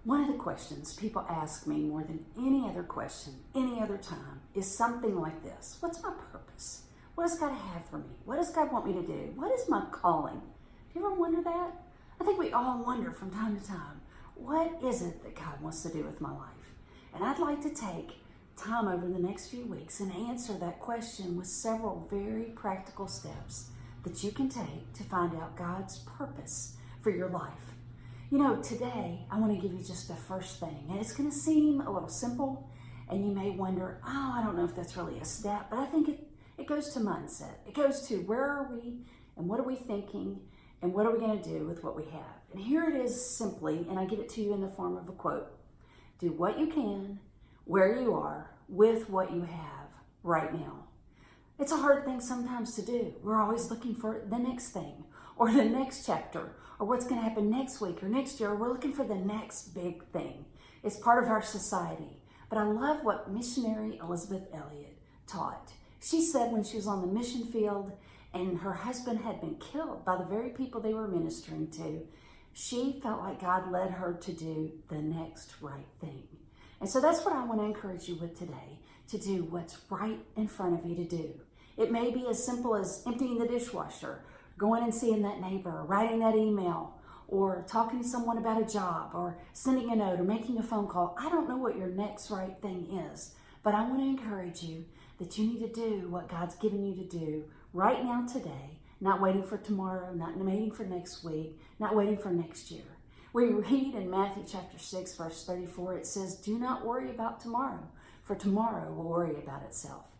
One of the questions people ask me more than any other question, any other time, is something like this. What's my purpose? What does God have for me? What does God want me to do? What is my calling? Do you ever wonder that? I think we all wonder from time to time, what is it that God wants to do with my life? And I'd like to take time over the next few weeks and answer that question with several very practical steps that you can take to find out God's purpose for your life. You know, today I want to give you just the first thing, and it's going to seem a little simple, and you may wonder, I don't know if that's really a step, but I think it goes to mindset. It goes to where are we, and what are we thinking, and what are we going to do with what we have. And here it is simply, and I give it to you in the form of a quote. Do what you can, where you are, with what you have right now. It's a hard thing sometimes to do. We're always looking for the next thing, or the next chapter, or what's going to happen next week or next year. We're looking for the next big thing. It's part of our society. But I love what missionary Elisabeth Elliot taught. She said when she was on the mission field and her husband had been killed by the very people they were ministering to, she felt like God led her to do the next right thing. And so that's what I want to encourage you with today, to do what's right in front of you to do. It may be as simple as emptying the dishwasher, going and seeing that neighbor, writing that email, or talking to someone about a job, or sending a note, or making a phone call. I don't know what your next right thing is, but I want to encourage you that you need to do what God's given you to do right now today, not waiting for tomorrow, not waiting for next week, not waiting for next year. We read in Matthew chapter 6, verse 34, it says, "Do not worry about tomorrow, for tomorrow will worry about itself."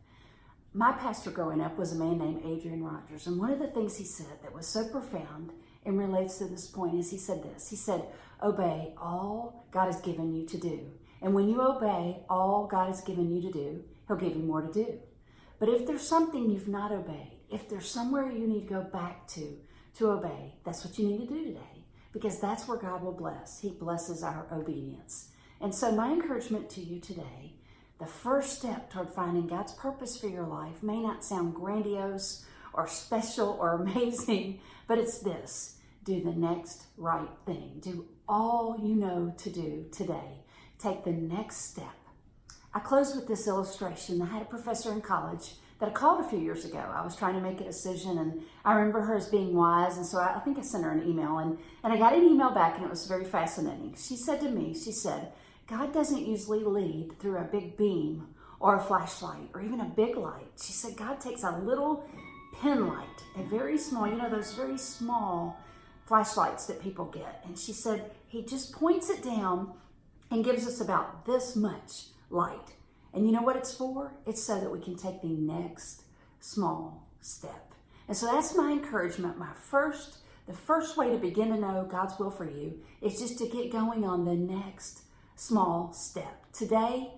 My pastor growing up was a man named Adrian Rogers, and one of the things he said that was so profound and relates to this point is he said this. He said, obey all God has given you to do. And when you obey all God has given you to do, He'll give you more to do. But if there's something you've not obeyed, if there's somewhere you need to go back to obey, that's what you need to do today, because that's where God will bless. He blesses our obedience. And so my encouragement to you today, the first step toward finding God's purpose for your life may not sound grandiose or special or amazing, but it's this: do the next right thing. Do all you know to do today. Take the next step. I close with this illustration. I had a professor in college that I called a few years ago. I was trying to make a decision, and I remember her as being wise, and so I think I sent her an email, and I got an email back, and it was very fascinating. She said to me, God doesn't usually lead through a big beam or a flashlight or even a big light. She said God takes a little pin light, a very small, those very small flashlights that people get. And she said He just points it down and gives us about this much light. And you know what it's for? It's so that we can take the next small step. And so that's my encouragement. The first way to begin to know God's will for you is just to get going on the next small step. Today,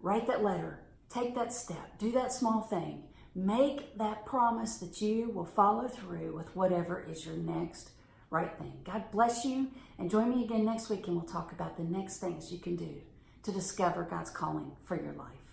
write that letter, take that step, do that small thing, make that promise that you will follow through with whatever is your next right thing. God bless you, and join me again next week, and we'll talk about the next things you can do to discover God's calling for your life.